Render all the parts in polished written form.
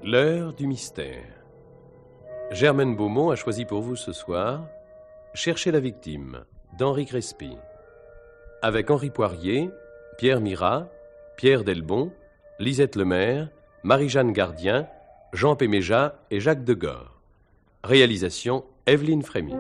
L'heure du mystère. Germaine Beaumont a choisi pour vous ce soir Cherchez la victime d'Henri Crespi. Avec Henri Poirier, Pierre Mira, Pierre Delbon, Lisette Lemaire, Marie-Jeanne Gardien, Jean Péméja et Jacques Degore. Réalisation Evelyne Frémy.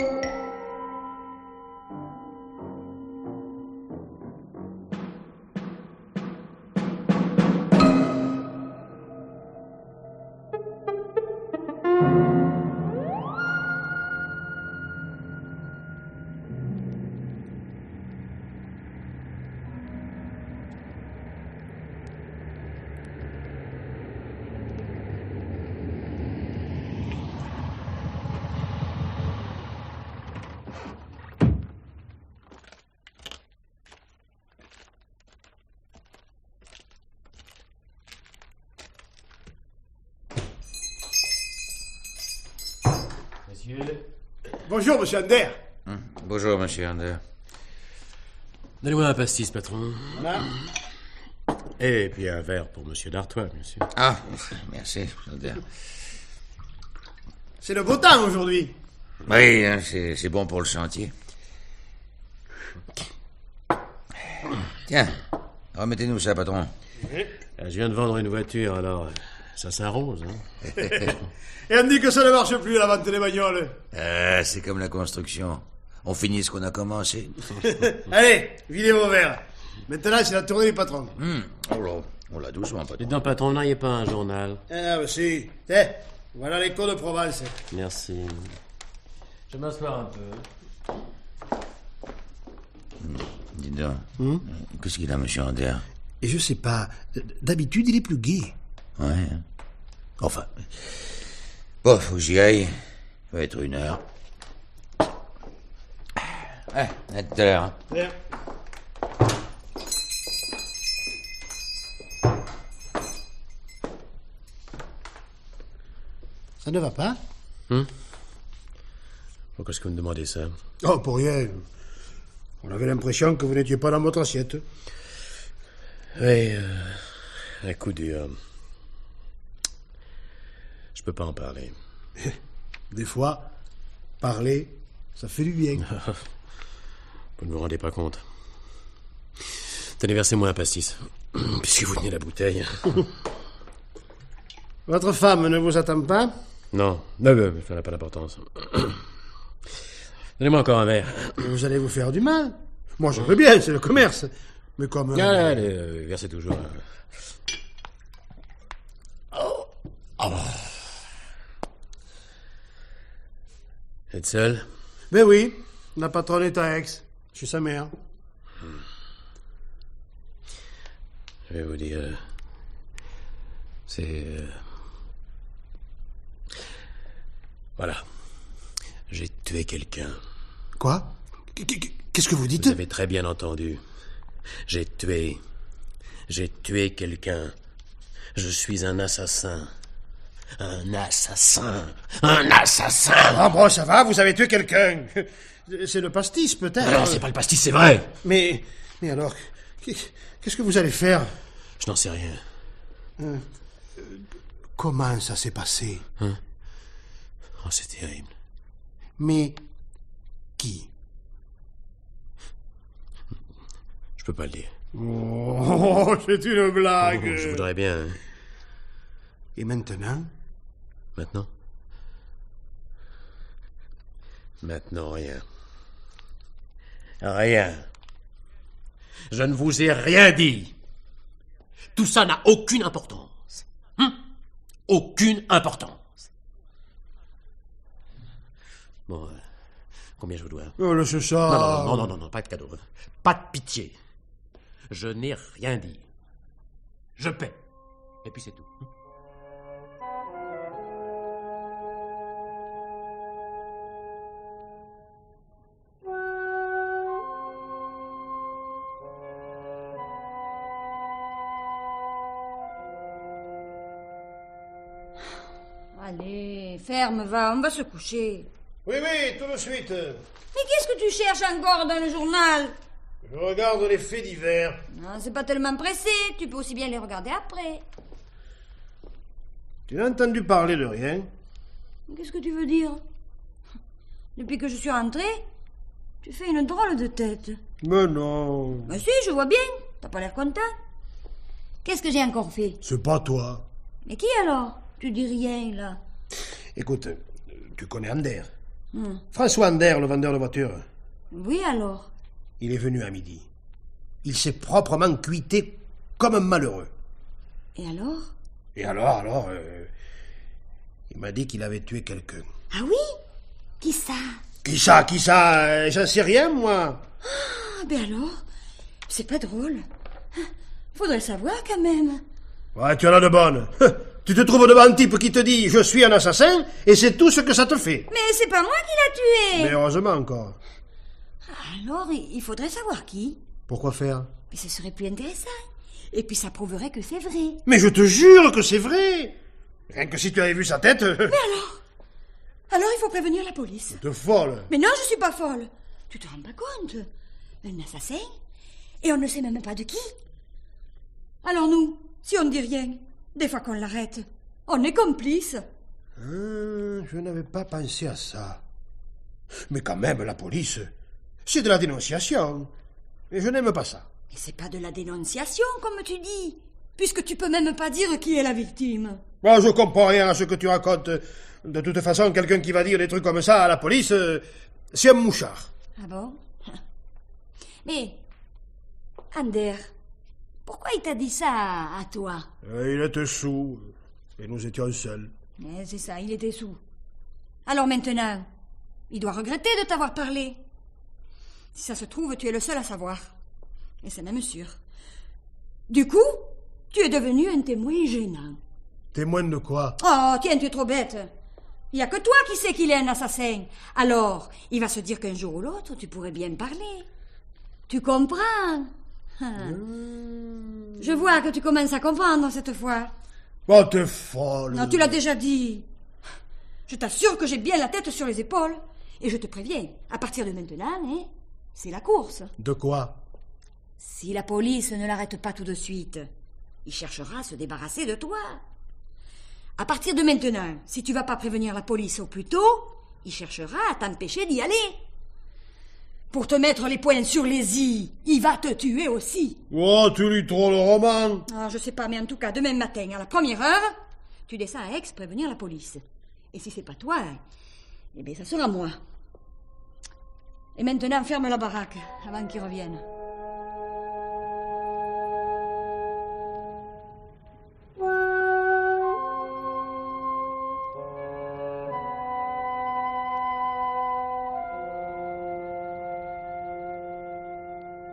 Bonjour, monsieur Ander. Bonjour, monsieur Ander. Donnez-moi un pastis, patron. Voilà. Et puis un verre pour monsieur Dartois, bien sûr. Ah, merci, Ander. C'est le beau temps aujourd'hui. Oui, hein, c'est bon pour le chantier. Tiens, remettez-nous ça, patron. Je viens de vendre une voiture, alors ça s'arrose. Hein. Et on dit que ça ne marche plus, la vente des bagnoles. C'est comme la construction. On finit ce qu'on a commencé. Allez, videz vos verres. Maintenant, c'est la tournée du patron. On l'a doucement, patron. Dites donc, patron, n'ayez pas un journal. Ah, bah si. Eh, voilà l'écho de Provence. Merci. Je vais m'asseoir un peu. Dis donc. Qu'est-ce qu'il a, monsieur Ander? Et je sais pas, d'habitude, il est plus gai. Ouais. Hein. Enfin. Bon, faut que j'y aille. Il va être 1h. À tout à l'heure. Hein. Bien. Ça ne va pas? Pourquoi est-ce que vous me demandez ça? Oh, pour rien. On avait l'impression que vous n'étiez pas dans votre assiette. Oui, un coup dur. Je peux pas en parler. Des fois, parler, ça fait du bien. Vous ne vous rendez pas compte. Tenez, versez-moi un pastis. Puisque vous tenez la bouteille. Votre femme ne vous attend pas? Non, ça n'a pas d'importance. Donnez-moi encore un verre. Vous allez vous faire du mal. Moi, je veux bien, c'est le commerce. Mais comme... Allez, versez toujours. Vous êtes seul? Ben oui, la patronne est à Aix. Je suis sa mère. Je vais vous dire... C'est... Voilà. J'ai tué quelqu'un. Quoi? Qu'est-ce que vous dites? Vous avez très bien entendu. J'ai tué quelqu'un. Je suis un assassin. Un assassin. Ah bon, ça va, vous avez tué quelqu'un. C'est le pastis, peut-être. Non, c'est pas le pastis, c'est vrai. Mais alors, qu'est-ce que vous allez faire? Je n'en sais rien. Comment ça s'est passé? Oh, c'est terrible. Mais qui? Je peux pas le dire. Oh, c'est une blague. Je voudrais bien. Hein. Et maintenant? Maintenant? Maintenant, rien. Rien. Je ne vous ai rien dit. Tout ça n'a aucune importance. Aucune importance. Bon, combien je vous dois? Oh, c'est ça. Non, pas de cadeau. Pas de pitié. Je n'ai rien dit. Je paie. Et puis c'est tout. Allez, ferme, va, on va se coucher. Oui, tout de suite. Mais qu'est-ce que tu cherches encore dans le journal? Je regarde les faits divers. Non, c'est pas tellement pressé, tu peux aussi bien les regarder après. Tu n'as entendu parler de rien? Qu'est-ce que tu veux dire? Depuis que je suis rentrée, tu fais une drôle de tête. Mais non. Ben si, je vois bien. T'as pas l'air content. Qu'est-ce que j'ai encore fait? C'est pas toi. Mais qui alors? Tu dis rien, là. Écoute, tu connais Ander. François Ander, le vendeur de voitures. Oui, alors? Il est venu à midi. Il s'est proprement cuité comme un malheureux. Et alors? Et alors, il m'a dit qu'il avait tué quelqu'un. Ah oui? Qui ça? Qui ça? J'en sais rien, moi. Ah, ben alors, c'est pas drôle. Faudrait savoir, quand même. Ouais, tu en as de bonnes. Tu te trouves devant un type qui te dit « Je suis un assassin » et c'est tout ce que ça te fait. Mais c'est pas moi qui l'a tué. Mais heureusement encore. Alors, il faudrait savoir qui. Pourquoi faire? Mais ce serait plus intéressant. Et puis ça prouverait que c'est vrai. Mais je te jure que c'est vrai. Rien que si tu avais vu sa tête... Mais alors il faut prévenir la police. T'es folle. Mais non, je suis pas folle. Tu te rends pas compte? Un assassin? Et on ne sait même pas de qui. Alors nous, si on ne dit rien, des fois qu'on l'arrête, on est complices. Je n'avais pas pensé à ça. Mais quand même, la police, c'est de la dénonciation. Et je n'aime pas ça. Et c'est pas de la dénonciation, comme tu dis, puisque tu peux même pas dire qui est la victime. Moi, je comprends rien à ce que tu racontes. De toute façon, quelqu'un qui va dire des trucs comme ça à la police, c'est un mouchard. Ah bon? Mais, Ander, pourquoi il t'a dit ça à toi? Il était sous, et nous étions seuls. C'est ça, il était sous. Alors maintenant, il doit regretter de t'avoir parlé. Si ça se trouve, tu es le seul à savoir. Et c'est même sûr. Du coup, tu es devenu un témoin gênant. Témoin de quoi? Oh, tiens, tu es trop bête. Il n'y a que toi qui sais qu'il est un assassin. Alors, il va se dire qu'un jour ou l'autre, tu pourrais bien me parler. Tu comprends? Je vois que tu commences à comprendre cette fois. Oh, t'es folle. Non, tu l'as déjà dit. Je t'assure que j'ai bien la tête sur les épaules. Et je te préviens, à partir de maintenant, c'est la course. De quoi? Si la police ne l'arrête pas tout de suite, il cherchera à se débarrasser de toi. À partir de maintenant, si tu vas pas prévenir la police au plus tôt, il cherchera à t'empêcher d'y aller. Pour te mettre les poings sur les i, il va te tuer aussi. Oh, tu lis trop le roman. Ah, je sais pas, mais en tout cas, demain matin, à la première heure, tu descends à Aix prévenir la police. Et si c'est pas toi, eh bien, ça sera moi. Et maintenant, ferme la baraque, avant qu'ils reviennent.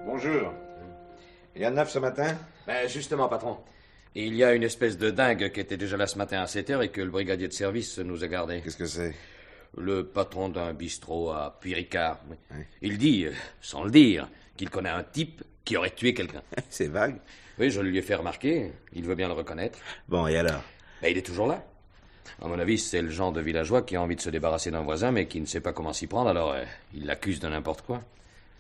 Bonjour. Il y a de neuf ce matin? Ben, justement, patron. Il y a une espèce de dingue qui était déjà là ce matin à 7h et que le brigadier de service nous a gardé. Qu'est-ce que c'est? Le patron d'un bistrot à Puy-Ricard. Oui. Il dit, sans le dire, qu'il connaît un type qui aurait tué quelqu'un. C'est vague. Oui, je lui ai fait remarquer. Il veut bien le reconnaître. Bon, et alors? Ben, il est toujours là. À mon avis, c'est le genre de villageois qui a envie de se débarrasser d'un voisin, mais qui ne sait pas comment s'y prendre, alors il l'accuse de n'importe quoi.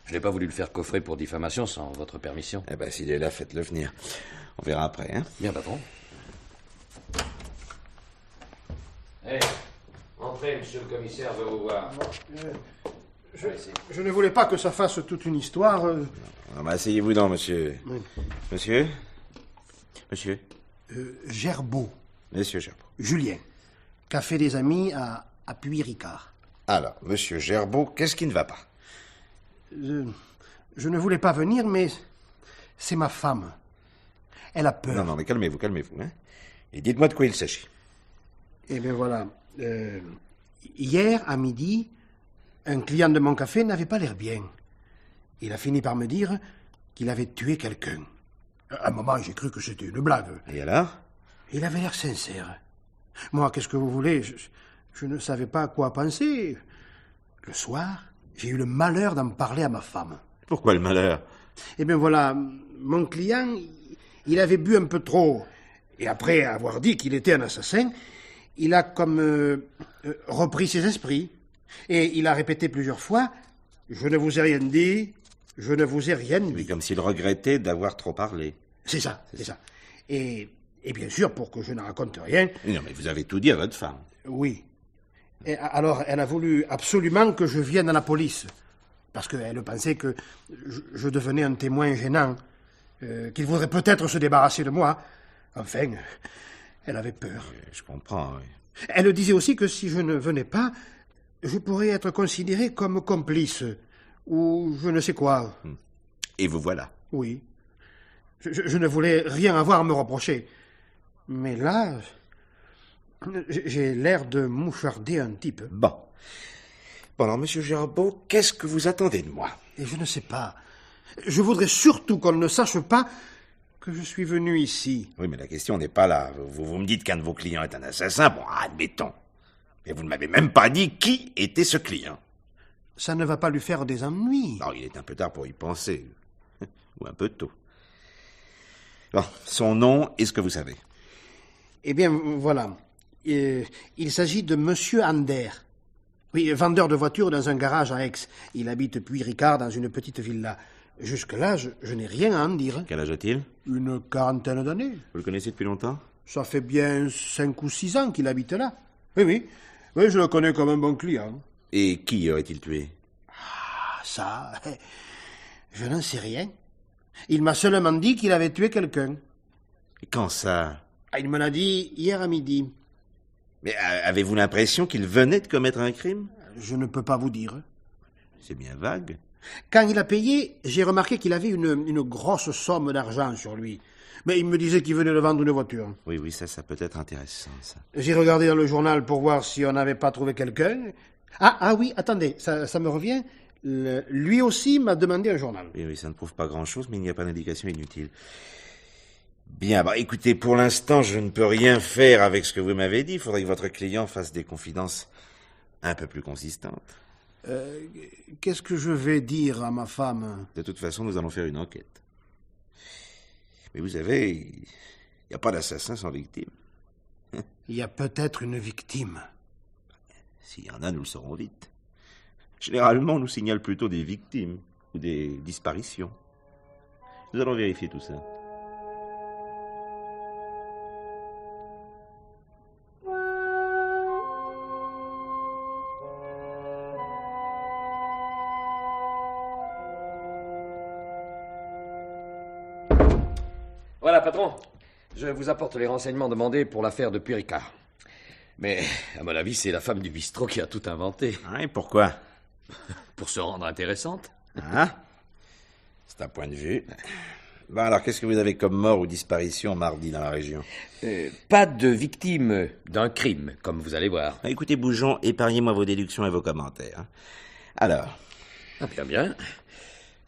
Je n'ai pas voulu le faire coffrer pour diffamation sans votre permission. Eh ben, s'il est là, faites-le venir. On verra après, hein? Bien, patron. Hé, entrez, monsieur le commissaire veut vous voir. Je ne voulais pas que ça fasse toute une histoire. Ah, bah, asseyez-vous donc, monsieur. Oui. Monsieur? Monsieur? Gerbeau. Monsieur Gerbeau. Julien. Café des Amis à Puy-Ricard. Alors, monsieur Gerbeau, qu'est-ce qui ne va pas? Je ne voulais pas venir, mais c'est ma femme. Elle a peur. Non, mais calmez-vous, hein? Et dites-moi de quoi il s'agit. Eh bien voilà. Hier, à midi, un client de mon café n'avait pas l'air bien. Il a fini par me dire qu'il avait tué quelqu'un. À un moment, j'ai cru que c'était une blague. Et alors? Il avait l'air sincère. Moi, qu'est-ce que vous voulez? Je ne savais pas à quoi penser. Le soir, j'ai eu le malheur d'en parler à ma femme. Pourquoi le malheur? Eh bien voilà, mon client, il avait bu un peu trop. Et après avoir dit qu'il était un assassin, il a comme repris ses esprits. Et il a répété plusieurs fois, « Je ne vous ai rien dit, je ne vous ai rien dit. » Mais comme s'il regrettait d'avoir trop parlé. C'est ça. Et Et bien sûr, pour que je ne raconte rien... Non, mais vous avez tout dit à votre femme. Oui. Et alors, elle a voulu absolument que je vienne à la police. Parce qu'elle pensait que je devenais un témoin gênant. Qu'il voudrait peut-être se débarrasser de moi. Enfin, elle avait peur. Je comprends, oui. Elle disait aussi que si je ne venais pas, je pourrais être considéré comme complice. Ou je ne sais quoi. Et vous voilà. Oui. Je ne voulais rien avoir à me reprocher. Mais là, j'ai l'air de moucharder un type. Bon. Bon, alors, monsieur Gerbeau, qu'est-ce que vous attendez de moi? Et je ne sais pas. Je voudrais surtout qu'on ne sache pas que je suis venu ici. Oui, mais la question n'est pas là. Vous me dites qu'un de vos clients est un assassin. Bon, admettons. Mais vous ne m'avez même pas dit qui était ce client. Ça ne va pas lui faire des ennuis. Non, il est un peu tard pour y penser. Ou un peu tôt. Bon, son nom et ce que vous savez. Eh bien, voilà. Il s'agit de Monsieur Ander. Oui, vendeur de voitures dans un garage à Aix. Il habite Puy-Ricard dans une petite villa. Jusque-là, je n'ai rien à en dire. Quel âge a-t-il? Une quarantaine d'années. Vous le connaissez depuis longtemps? Ça fait bien 5 ou 6 ans qu'il habite là. Oui. Oui, je le connais comme un bon client. Et qui aurait-il tué? Ah, ça, je n'en sais rien. Il m'a seulement dit qu'il avait tué quelqu'un. Et quand ça? Ah, il me l'a dit hier à midi. Mais avez-vous l'impression qu'il venait de commettre un crime? Je ne peux pas vous dire. C'est bien vague. Quand il a payé, j'ai remarqué qu'il avait une grosse somme d'argent sur lui. Mais il me disait qu'il venait de vendre une voiture. Oui, ça peut être intéressant, ça. J'ai regardé dans le journal pour voir si on n'avait pas trouvé quelqu'un. Ah oui, attendez, ça me revient. Lui aussi m'a demandé un journal. Oui, ça ne prouve pas grand-chose, mais il n'y a pas d'indication inutile. Bien, écoutez, pour l'instant, je ne peux rien faire avec ce que vous m'avez dit. Il faudrait que votre client fasse des confidences un peu plus consistantes. Qu'est-ce que je vais dire à ma femme? De toute façon, nous allons faire une enquête. Mais vous savez, il n'y a pas d'assassin sans victime. Il y a peut-être une victime. S'il y en a, nous le saurons vite. Généralement, on nous signale plutôt des victimes ou des disparitions. Nous allons vérifier tout ça. Voilà, patron. Je vous apporte les renseignements demandés pour l'affaire de Puy-Ricard. Mais, à mon avis, c'est la femme du bistrot qui a tout inventé. Et pourquoi? Pour se rendre intéressante. C'est un point de vue. Alors, qu'est-ce que vous avez comme mort ou disparition mardi dans la région? Pas de victime d'un crime, comme vous allez voir. Écoutez, Bougeon, épargnez-moi vos déductions et vos commentaires. Alors? Bien.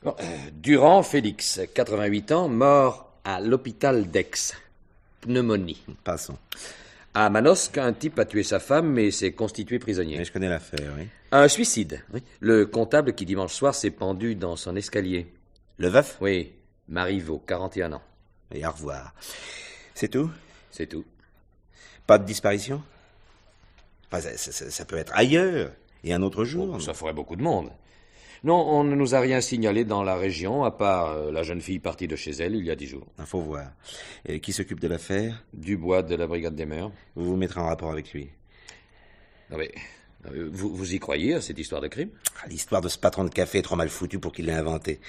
Bon, Durand Félix, 88 ans, mort à l'hôpital d'Aix. Pneumonie. Passons. À Manosque, un type a tué sa femme et s'est constitué prisonnier. Mais je connais l'affaire, oui. Un suicide. Oui. Le comptable qui, dimanche soir, s'est pendu dans son escalier. Le veuf? Oui. Marivaux, 41 ans. Et au revoir. C'est tout? C'est tout. Pas de disparition? Ça peut être ailleurs, et un autre jour. Ça ferait beaucoup de monde. Non, on ne nous a rien signalé dans la région, à part la jeune fille partie de chez elle il y a 10 jours. Il faut voir. Et qui s'occupe de l'affaire? Dubois de la brigade des mœurs. Vous vous mettrez en rapport avec lui. Non mais, vous y croyez à cette histoire de crime? L'histoire de ce patron de café est trop mal foutue pour qu'il l'ait inventée.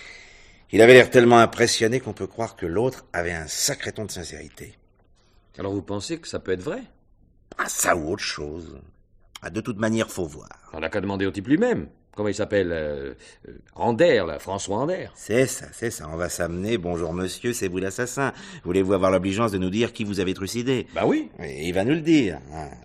Il avait l'air tellement impressionné qu'on peut croire que l'autre avait un sacré ton de sincérité. Alors vous pensez que ça peut être vrai? Ça ou autre chose. De toute manière, faut voir. On n'a qu'à demander au type lui-même. Comment il s'appelle? Ander, là, François Ander. C'est ça. On va s'amener. Bonjour monsieur, c'est vous l'assassin. Voulez-vous avoir l'obligeance de nous dire qui vous avez trucidé? Bah oui. Et il va nous le dire.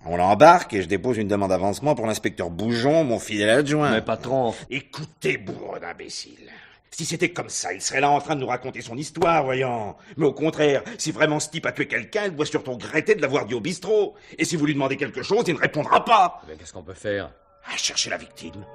On l'embarque et je dépose une demande d'avancement pour l'inspecteur Bougeon, mon fidèle adjoint. Mais patron... Écoutez, bourre d'imbécile. Si c'était comme ça, il serait là en train de nous raconter son histoire, voyons. Mais au contraire, si vraiment ce type a tué quelqu'un, il doit surtout regretter de l'avoir dit au bistrot. Et si vous lui demandez quelque chose, il ne répondra pas. Mais qu'est-ce qu'on peut faire? Chercher la victime.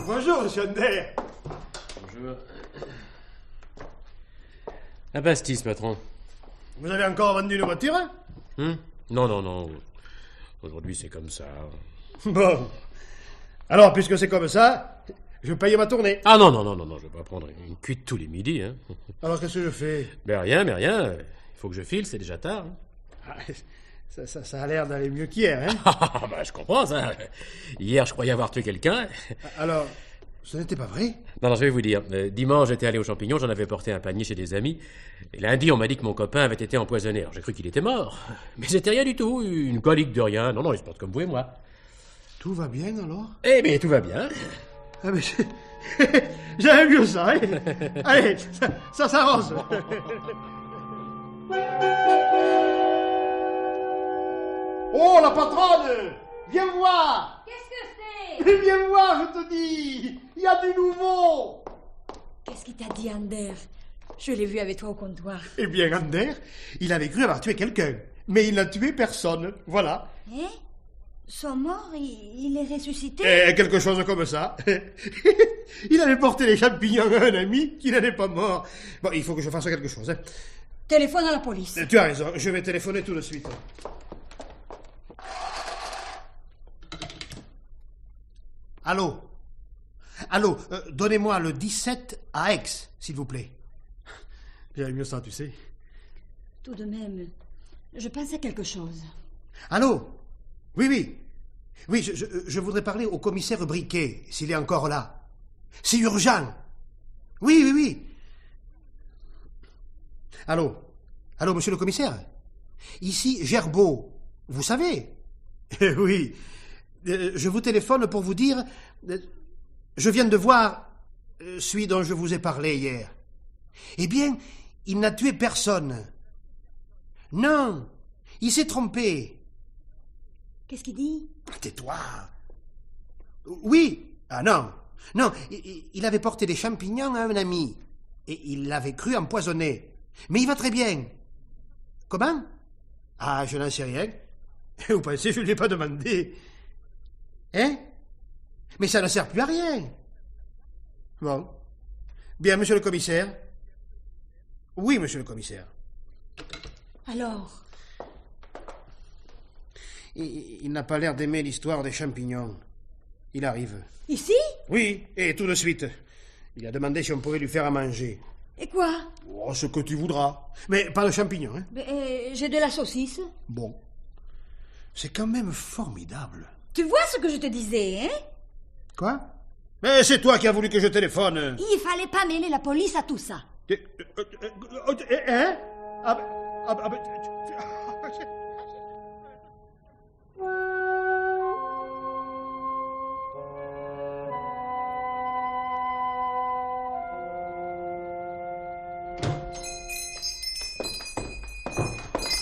Bonjour, monsieur Ander. Bonjour. Un pastis, patron. Vous avez encore vendu une voiture? Non. Aujourd'hui, c'est comme ça. Bon. Alors, puisque c'est comme ça, je paye ma tournée. Ah non, je vais pas prendre une cuite tous les midis. Hein. Alors, qu'est-ce que je fais? Mais rien. Il faut que je file, c'est déjà tard. Hein. Ça a l'air d'aller mieux qu'hier, hein? Bah, je comprends ça. Hier, je croyais avoir tué quelqu'un. Alors, ce n'était pas vrai? Non, je vais vous dire. Dimanche, j'étais allé aux champignons, j'en avais porté un panier chez des amis. Et lundi, on m'a dit que mon copain avait été empoisonné. Alors, j'ai cru qu'il était mort. Mais c'était rien du tout, une colique de rien. Non, il se porte comme vous et moi. Tout va bien, alors? Eh bien, tout va bien. Ah, mais j'aime mieux ça, hein? Allez, ça s'avance. Oh, la patronne! Viens voir! Qu'est-ce que c'est? Viens voir, je te dis! Il y a du nouveau! Qu'est-ce qu'il t'a dit, Ander? Je l'ai vu avec toi au comptoir. Eh bien, Ander, il avait cru avoir tué quelqu'un, mais il n'a tué personne, voilà. Hein? Son mort, il est ressuscité? Quelque chose comme ça. Il avait porté les champignons à un ami qui n'en est pas mort. Bon, il faut que je fasse quelque chose, hein. Téléphone à la police. Tu as raison, je vais téléphoner tout de suite. Allô? Donnez-moi le 17 à Aix, s'il vous plaît. J'aime mieux ça, tu sais. Tout de même, je pense à quelque chose. Allô? Oui, je voudrais parler au commissaire Briquet, s'il est encore là. C'est urgent. Oui. Allô, monsieur le commissaire? Ici, Gerbeau. Vous savez? Oui. Je vous téléphone pour vous dire... Je viens de voir celui dont je vous ai parlé hier. Eh bien, il n'a tué personne. Non, il s'est trompé. Qu'est-ce qu'il dit? Tais-toi. Oui. Ah non, il avait porté des champignons à un ami. Et il l'avait cru empoisonné. Mais il va très bien. Comment? Ah, je n'en sais rien. Vous pensez que je ne lui ai pas demandé? Hein? Mais ça ne sert plus à rien. Bon. Bien, monsieur le commissaire. Oui, monsieur le commissaire. Alors? Il n'a pas l'air d'aimer l'histoire des champignons. Il arrive. Ici? Oui, et tout de suite. Il a demandé si on pouvait lui faire à manger. Et quoi? Oh, ce que tu voudras. Mais pas de champignons, hein? J'ai de la saucisse. Bon. C'est quand même formidable. Tu vois ce que je te disais, hein? Quoi? Mais c'est toi qui as voulu que je téléphone. Il fallait pas mêler la police à tout ça. Hein?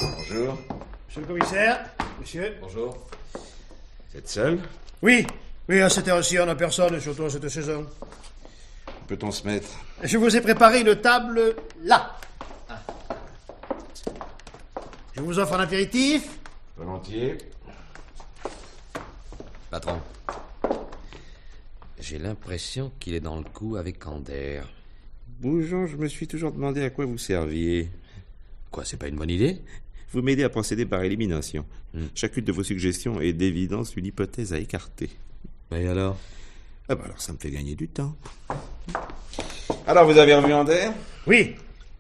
Bonjour. Monsieur le commissaire, monsieur. Bonjour. Vous êtes seul? Oui, à cette heure-ci, on n'a personne, surtout à cette saison. Peut-on se mettre? Je vous ai préparé une table là. Je vous offre un apéritif. Volontiers. Patron, j'ai l'impression qu'il est dans le coup avec Ander. Bougeon, je me suis toujours demandé à quoi vous serviez. Quoi, c'est pas une bonne idée? Vous m'aidez à procéder par élimination. Chacune de vos suggestions est d'évidence une hypothèse à écarter. Et alors? Ah bah alors ça me fait gagner du temps. Alors, vous avez revu Ander? Oui,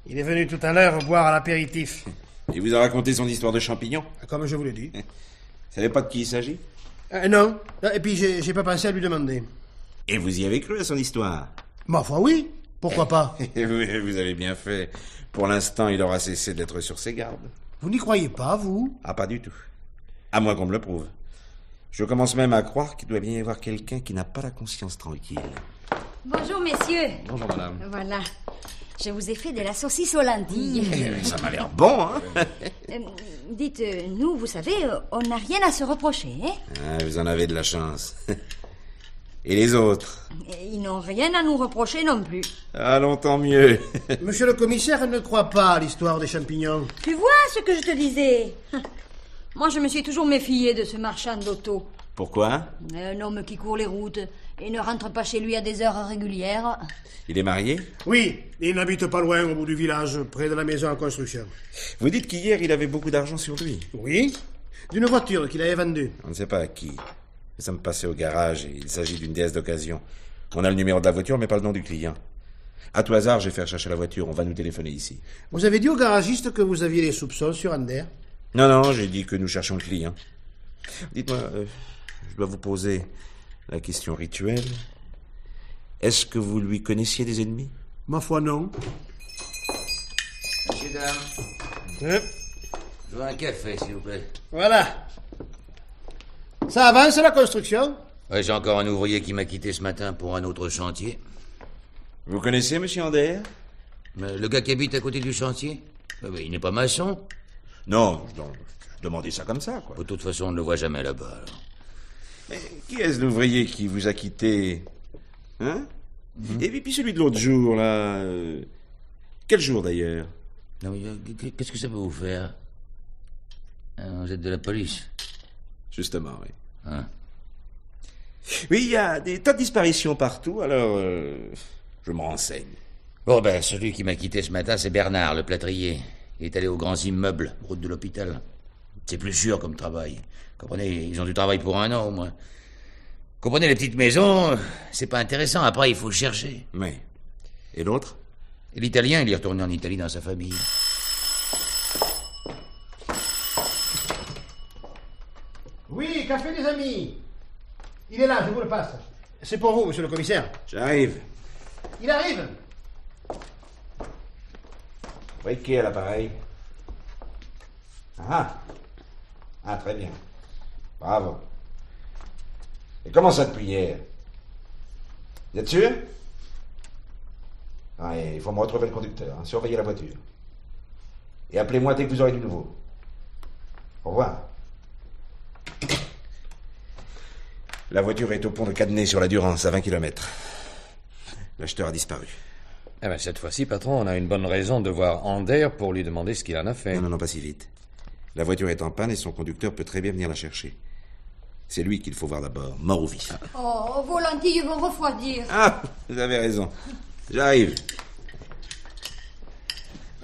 il est venu tout à l'heure boire à l'apéritif. Il vous a raconté son histoire de champignons? Comme je vous l'ai dit. Vous savez pas de qui il s'agit? Non, et puis j'ai pas pensé à lui demander. Et vous y avez cru à son histoire? Ma foi, oui. Pourquoi pas? Vous avez bien fait. Pour l'instant, il aura cessé d'être sur ses gardes. Vous n'y croyez pas, vous? Ah, pas du tout. À moins qu'on me le prouve. Je commence même à croire qu'il doit bien y avoir quelqu'un qui n'a pas la conscience tranquille. Bonjour, messieurs. Bonjour, madame. Voilà. Je vous ai fait de la saucisse aux lentilles. Ça m'a l'air bon, hein? Dites, nous, vous savez, on n'a rien à se reprocher, hein? Ah, vous en avez de la chance. Et les autres? Ils n'ont rien à nous reprocher non plus. Allons, tant mieux. Monsieur le commissaire ne croit pas à l'histoire des champignons. Tu vois ce que je te disais? Moi, je me suis toujours méfiée de ce marchand d'auto. Pourquoi? Un homme qui court les routes et ne rentre pas chez lui à des heures régulières. Il est marié? Oui, il n'habite pas loin, au bout du village, près de la maison en construction. Vous dites qu'hier, il avait beaucoup d'argent sur lui. Oui, d'une voiture qu'il avait vendue. On ne sait pas à qui. Nous sommes passés au garage et il s'agit d'une déesse d'occasion. On a le numéro de la voiture, mais pas le nom du client. À tout hasard, je vais faire chercher la voiture. On va nous téléphoner ici. Vous avez dit au garagiste que vous aviez des soupçons sur Ander? Non, j'ai dit que nous cherchons le client. Dites-moi, je dois vous poser la question rituelle. Est-ce que vous lui connaissiez des ennemis? Ma foi, non. Messieurs, dames, je veux un café, s'il vous plaît. Voilà. Ça avance, la construction? Ouais, j'ai encore un ouvrier qui m'a quitté ce matin pour un autre chantier. Vous connaissez M. Ander? Le gars qui habite à côté du chantier? Il n'est pas maçon. Non, je demandais ça comme ça, quoi. De toute façon, on ne le voit jamais là-bas. Alors. Mais qui est-ce l'ouvrier qui vous a quitté? Hein? Et puis celui de l'autre jour, là... Quel jour, d'ailleurs? Non, mais qu'est-ce que ça peut vous faire? Vous êtes de la police? Justement, oui. Hein? Oui, il y a des tas de disparitions partout, alors... je me renseigne. Bon, celui qui m'a quitté ce matin, c'est Bernard, le plâtrier. Il est allé aux grands immeubles, route de l'hôpital. C'est plus sûr comme travail. Comprenez, ils ont du travail pour 1 an, au moins. Comprenez, les petites maisons, c'est pas intéressant. Après, il faut chercher. Mais... Et l'autre? Et l'Italien, il est retourné en Italie dans sa famille. Oui, café des amis. Il est là, je vous le passe. C'est pour vous, monsieur le commissaire. J'arrive. Il arrive. Oui, qui est à l'appareil? Ah, très bien. Bravo. Et comment ça depuis hier? Vous êtes sûr? Il faut me retrouver le conducteur. Surveillez la voiture. Et appelez-moi dès que vous aurez du nouveau. Au revoir. La voiture est au pont de Cadenet sur la Durance, à 20 km. L'acheteur a disparu. Cette fois-ci, patron, on a une bonne raison de voir Ander pour lui demander ce qu'il en a fait. Non, pas si vite. La voiture est en panne et son conducteur peut très bien venir la chercher. C'est lui qu'il faut voir d'abord, mort ou vif. Oh, vos lentilles vont refroidir. Ah, vous avez raison. J'arrive.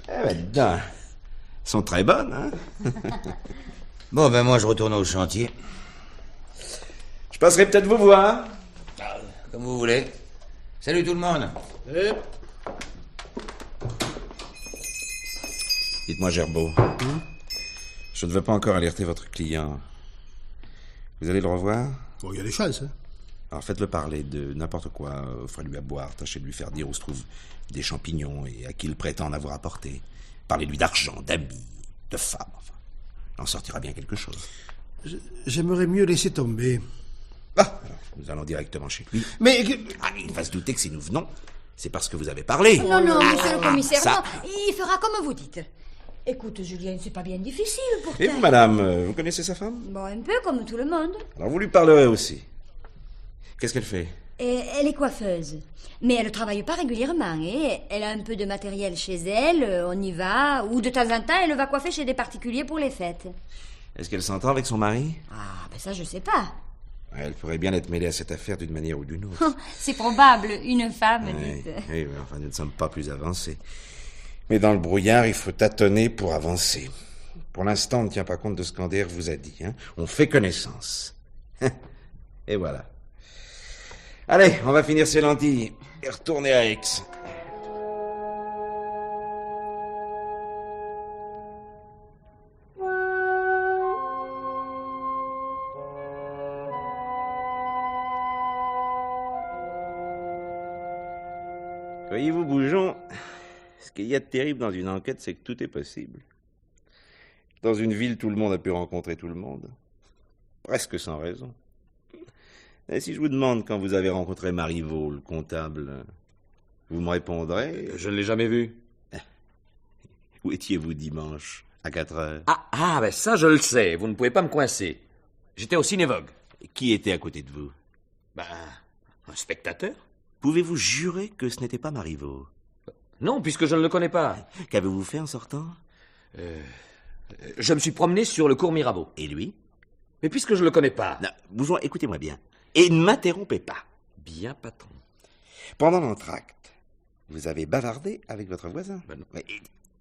Dedans. Elles sont très bonnes, hein? Bon, moi, je retourne au chantier. Je passerai peut-être vous voir. Comme vous voulez. Salut tout le monde. Dites-moi, Gerbeau. Je ne veux pas encore alerter votre client. Vous allez le revoir? Bon, il y a des chances, hein. Alors faites-le parler de n'importe quoi. Offrez-lui à boire. Tâchez de lui faire dire où se trouvent des champignons et à qui il prétend en avoir apporté. Parlez-lui d'argent, d'amis, de femmes, enfin. Il en sortira bien quelque chose. J'aimerais mieux laisser tomber. Alors, nous allons directement chez lui. Mais... il va se douter que si nous venons, c'est parce que vous avez parlé. Non, monsieur le commissaire, ça. non, il fera comme vous dites. Écoute, Julien, c'est pas bien difficile pourtant. Et vous, madame, vous connaissez sa femme? Bon, un peu comme tout le monde. Alors vous lui parlerez aussi. Qu'est-ce qu'elle fait? Et elle est coiffeuse. Mais elle ne travaille pas régulièrement. Et elle a un peu de matériel chez elle, on y va. Ou de temps en temps, elle va coiffer chez des particuliers pour les fêtes. Est-ce qu'elle s'entend avec son mari? Ça, je sais pas. Elle pourrait bien être mêlée à cette affaire d'une manière ou d'une autre. C'est probable, une femme, dites. Oui, mais enfin, nous ne sommes pas plus avancés. Mais dans le brouillard, il faut tâtonner pour avancer. Pour l'instant, on ne tient pas compte de ce qu'Ander vous a dit. On fait connaissance. Et voilà. Allez, on va finir ces lentilles et retourner à Aix. Voyez-vous, Bougeon, ce qu'il y a de terrible dans une enquête, c'est que tout est possible. Dans une ville, tout le monde a pu rencontrer tout le monde. Presque sans raison. Et si je vous demande quand vous avez rencontré Marivaux, le comptable, vous me répondrez... Je ne l'ai jamais vu. Où étiez-vous dimanche, à 4 heures? Ça, je le sais. Vous ne pouvez pas me coincer. J'étais au Cinévogue. Qui était à côté de vous? Un spectateur. Pouvez-vous jurer que ce n'était pas Marivaux? Non, puisque je ne le connais pas. Qu'avez-vous fait en sortant? Je me suis promené sur le cours Mirabeau. Et lui? Mais puisque je le connais pas... Non, Bougeon, écoutez-moi bien. Et ne m'interrompez pas. Bien, patron. Pendant l'entracte, vous avez bavardé avec votre voisin. Ben non. Ouais,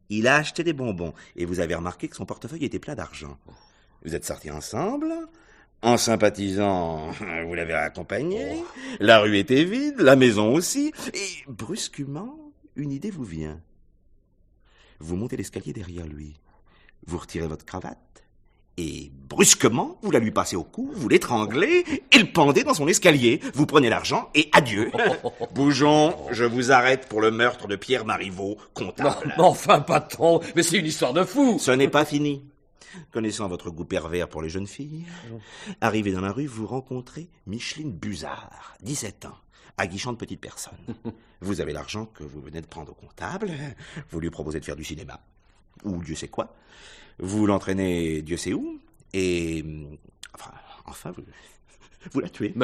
il a acheté des bonbons et vous avez remarqué que son portefeuille était plein d'argent. Vous êtes sortis ensemble. En sympathisant, vous l'avez accompagné. La rue était vide, la maison aussi. Et brusquement, une idée vous vient. Vous montez l'escalier derrière lui. Vous retirez votre cravate. Et brusquement, vous la lui passez au cou, vous l'étranglez et le pendez dans son escalier. Vous prenez l'argent et adieu. Bougeon, je vous arrête pour le meurtre de Pierre Marivaux, comptable. Mais enfin, patron, mais c'est une histoire de fou. Ce n'est pas fini. Connaissant votre goût pervers pour les jeunes filles, arrivé dans la rue, vous rencontrez Micheline Buzard, 17 ans, aguichante petite personne. Vous avez l'argent que vous venez de prendre au comptable, vous lui proposez de faire du cinéma, ou Dieu sait quoi. Vous l'entraînez Dieu sait où, et... Enfin, vous la tuez.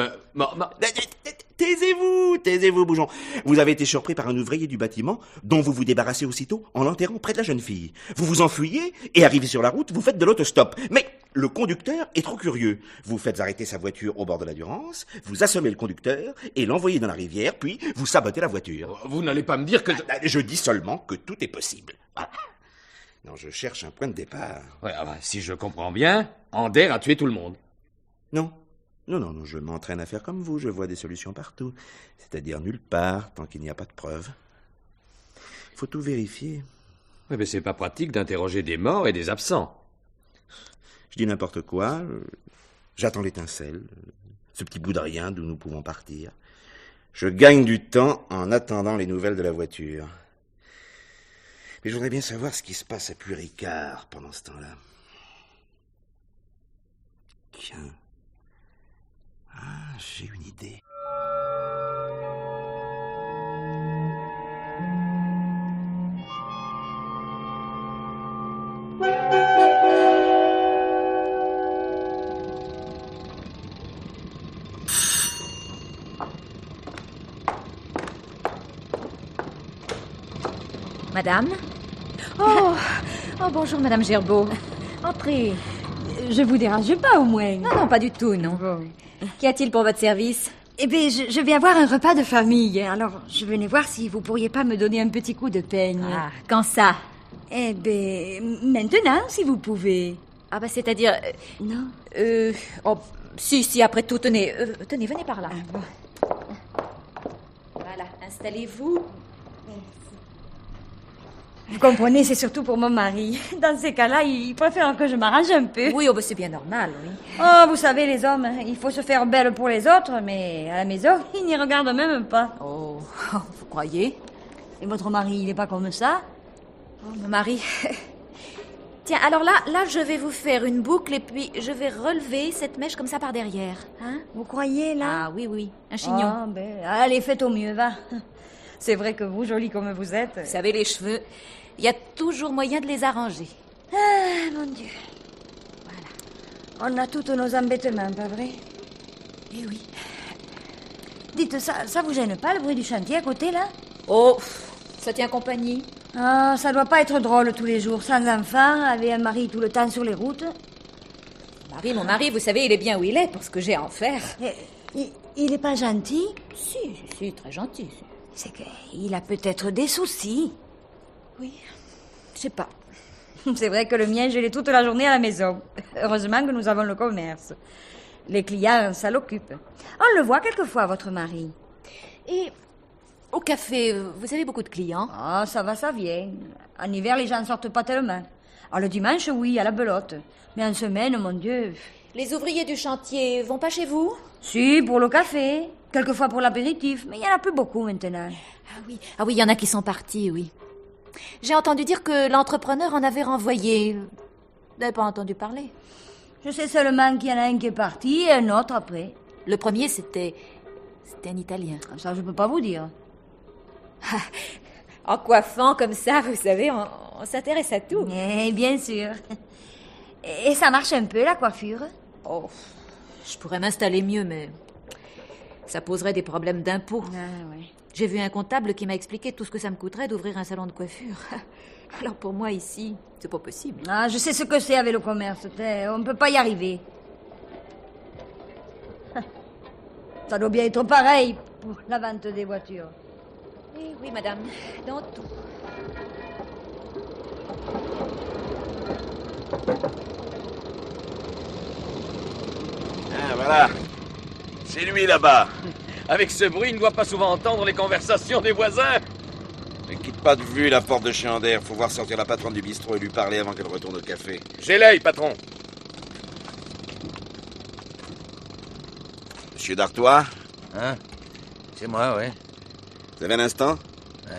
Taisez-vous, Bougeon. Vous avez été surpris par un ouvrier du bâtiment dont vous vous débarrassez aussitôt en l'enterrant près de la jeune fille. Vous vous enfuyez et arrivé sur la route, vous faites de l'autostop. Mais le conducteur est trop curieux. Vous faites arrêter sa voiture au bord de la Durance, vous assommez le conducteur et l'envoyez dans la rivière, puis vous sabotez la voiture. Vous n'allez pas me dire que... Je dis seulement que tout est possible. Voilà. Non, je cherche un point de départ. Ouais, si je comprends bien, Ander a tué tout le monde. Non, je m'entraîne à faire comme vous, je vois des solutions partout. C'est-à-dire nulle part, tant qu'il n'y a pas de preuves. Il faut tout vérifier. Oui, mais c'est pas pratique d'interroger des morts et des absents. Je dis n'importe quoi, j'attends l'étincelle, ce petit bout de rien d'où nous pouvons partir. Je gagne du temps en attendant les nouvelles de la voiture. Mais je voudrais bien savoir ce qui se passe à Puy-Ricard pendant ce temps-là. Tiens. J'ai une idée. Madame? Oh, bonjour, Madame Gerbeau. Entrez. Je vous dérange pas, au moins? Non, pas du tout, non. Bon. Qu'y a-t-il pour votre service? Eh bien, je vais avoir un repas de famille. Alors, je venais voir si vous pourriez pas me donner un petit coup de peigne. Ah, quand ça? Eh bien, maintenant, si vous pouvez. Ah, c'est-à-dire... Non. Si, après tout, tenez, venez par là. Ah, bon. Voilà, installez-vous. Vous comprenez, c'est surtout pour mon mari. Dans ces cas-là, il préfère que je m'arrange un peu. Oui, c'est bien normal, oui. Oh, vous savez, les hommes, il faut se faire belle pour les autres, mais à la maison, ils n'y regardent même pas. Oh, vous croyez? Et votre mari, il n'est pas comme ça? Oh, mon mari... Tiens, alors là, je vais vous faire une boucle et puis je vais relever cette mèche comme ça par derrière. Hein? Vous croyez, là? Ah, oui, un chignon. Ah, allez, faites au mieux, va. C'est vrai que vous, jolie comme vous êtes... Vous savez, les cheveux, il y a toujours moyen de les arranger. Ah, mon Dieu. Voilà. On a tous nos embêtements, pas vrai? Eh oui. Dites, ça vous gêne pas, le bruit du chantier à côté, là? Oh, ça tient compagnie. Ah, ça doit pas être drôle tous les jours, sans enfant, avec un mari tout le temps sur les routes. Mon mari, vous savez, il est bien où il est pour ce que j'ai à en faire. Il est pas gentil? Si, très gentil. C'est qu'il a peut-être des soucis. Oui, je sais pas. C'est vrai que le mien, je l'ai toute la journée à la maison. Heureusement que nous avons le commerce. Les clients, ça l'occupe. On le voit quelquefois, votre mari. Et au café, vous avez beaucoup de clients? Ah, ça va, ça vient. En hiver, les gens ne sortent pas tellement. Alors, le dimanche, oui, à la belote. Mais en semaine, mon Dieu... Les ouvriers du chantier vont pas chez vous? Si, pour le café. Quelquefois pour l'apéritif. Mais il n'y en a plus beaucoup maintenant. Ah oui, il y en a qui sont partis, oui. J'ai entendu dire que l'entrepreneur en avait renvoyé. Vous n'avez pas entendu parler? Je sais seulement qu'il y en a un qui est parti et un autre après. Le premier, c'était un Italien. Ça, je peux pas vous dire. En coiffant comme ça, vous savez, on s'intéresse à tout. Eh, bien sûr. Et ça marche un peu, la coiffure? Oh, je pourrais m'installer mieux, mais ça poserait des problèmes d'impôts. Ah, ouais. J'ai vu un comptable qui m'a expliqué tout ce que ça me coûterait d'ouvrir un salon de coiffure. Alors pour moi, ici, c'est pas possible. Ah, je sais ce que c'est avec le commerce. On ne peut pas y arriver. Ça doit bien être pareil pour la vente des voitures. Oui, madame, dans tout. Ah, voilà. C'est lui là-bas. Avec ce bruit, il ne doit pas souvent entendre les conversations des voisins. Ne quitte pas de vue la porte de chez Ander. Faut voir sortir la patronne du bistrot et lui parler avant qu'elle retourne au café. J'ai l'œil, patron. Monsieur Dartois, Hein? C'est moi, ouais. vous avez un instant?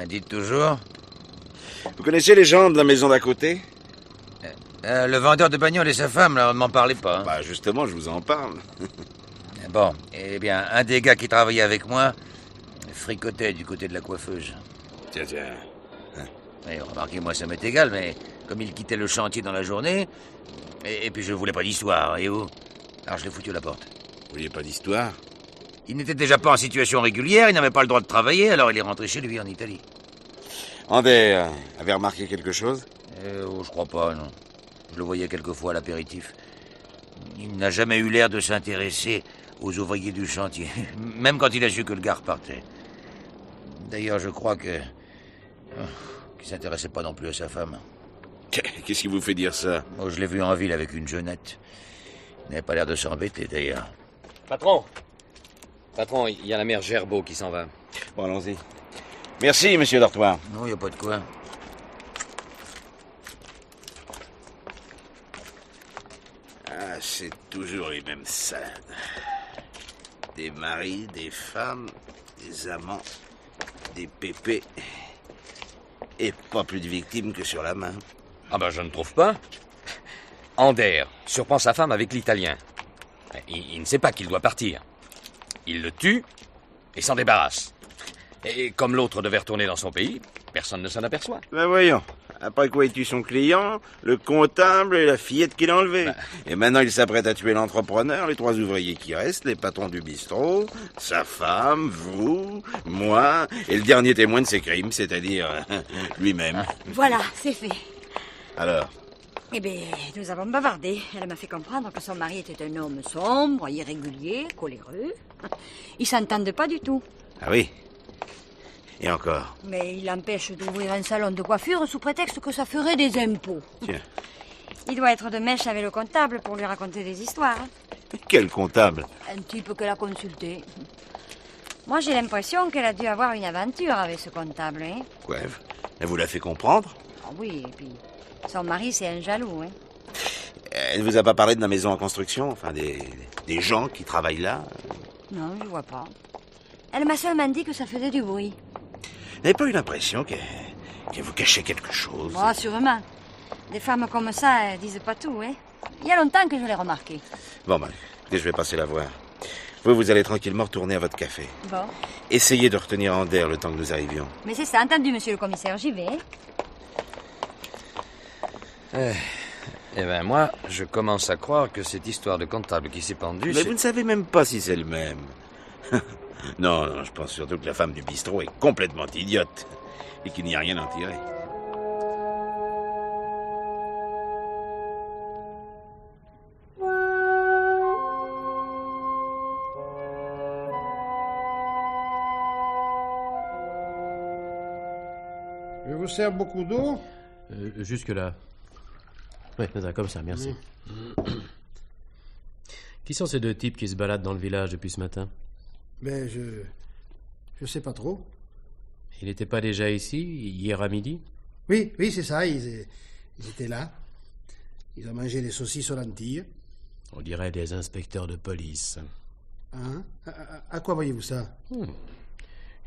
Dites toujours. Vous connaissez les gens de la maison d'à côté? Le vendeur de bagnoles et sa femme, là, ne m'en parlez pas. Hein. Bah justement, je vous en parle. Bon, eh bien, un des gars qui travaillait avec moi fricotait du côté de la coiffeuse. Tiens. Et remarquez, moi, ça m'est égal, mais comme il quittait le chantier dans la journée, et puis je voulais pas d'histoire, et où? Alors je l'ai foutu à la porte. Vous vouliez pas d'histoire? Il n'était déjà pas en situation régulière, il n'avait pas le droit de travailler, alors il est rentré chez lui en Italie. Ander avait remarqué quelque chose? Je crois pas, non. Je le voyais quelquefois à l'apéritif. Il n'a jamais eu l'air de s'intéresser aux ouvriers du chantier, même quand il a su que le gars repartait. D'ailleurs, je crois qu'il s'intéressait pas non plus à sa femme. Qu'est-ce qui vous fait dire ça? Oh, je l'ai vu en ville avec une jeunette. Il n'avait pas l'air de s'embêter, d'ailleurs. Patron, il y a la mère Gerbeau qui s'en va. Bon, allons-y. Merci, monsieur Dartois. Non, il n'y a pas de quoi. Ah, c'est toujours les mêmes salades. Des maris, des femmes, des amants, des pépés. Et pas plus de victimes que sur la main. Ah ben, je ne trouve pas. Ander surprend sa femme avec l'Italien. Il ne sait pas qu'il doit partir. Il le tue et s'en débarrasse. Et comme l'autre devait retourner dans son pays, personne ne s'en aperçoit. Ben voyons. Après quoi il tue son client, le comptable et la fillette qu'il a enlevée. Et maintenant il s'apprête à tuer l'entrepreneur, les 3 ouvriers qui restent, les patrons du bistrot, sa femme, vous, moi, et le dernier témoin de ces crimes, c'est-à-dire lui-même. Voilà, c'est fait. Alors? Eh bien, nous avons bavardé. Elle m'a fait comprendre que son mari était un homme sombre, irrégulier, coléreux. Ils s'entendent pas du tout. Ah oui? Et encore? Mais il l'empêche d'ouvrir un salon de coiffure sous prétexte que ça ferait des impôts. Tiens. Il doit être de mèche avec le comptable pour lui raconter des histoires. Quel comptable? Un type qu'elle a consulté. Moi, j'ai l'impression qu'elle a dû avoir une aventure avec ce comptable, hein. Quoi? Elle vous l'a fait comprendre? Ah oui, et puis son mari, c'est un jaloux, hein. Elle vous a pas parlé de la maison en construction? Enfin, des gens qui travaillent là? Non, je vois pas. Elle m'a seulement dit que ça faisait du bruit. Vous n'avez pas eu l'impression qu'elle vous cachait quelque chose? Bon, sûrement. Des femmes comme ça, elles disent pas tout, hein. Il y a longtemps que je l'ai remarqué. Bon, ben, je vais passer la voir. Vous allez tranquillement retourner à votre café. Bon. Essayez de retenir Ander le temps que nous arrivions. Mais c'est ça, entendu, monsieur le commissaire, j'y vais. Eh ben moi, je commence à croire que cette histoire de comptable qui s'est pendue... Mais vous ne savez même pas si c'est le même. Non, je pense surtout que la femme du bistrot est complètement idiote et qu'il n'y a rien à en tirer. Je vous sers beaucoup d'eau? Jusque-là. Oui, comme ça, merci. Qui sont ces 2 types qui se baladent dans le village depuis ce matin? Ben, je sais pas trop. Il n'était pas déjà ici, hier à midi? Oui, c'est ça, ils étaient là. Ils ont mangé des saucisses aux lentilles. On dirait des inspecteurs de police. Hein? À quoi voyez-vous ça?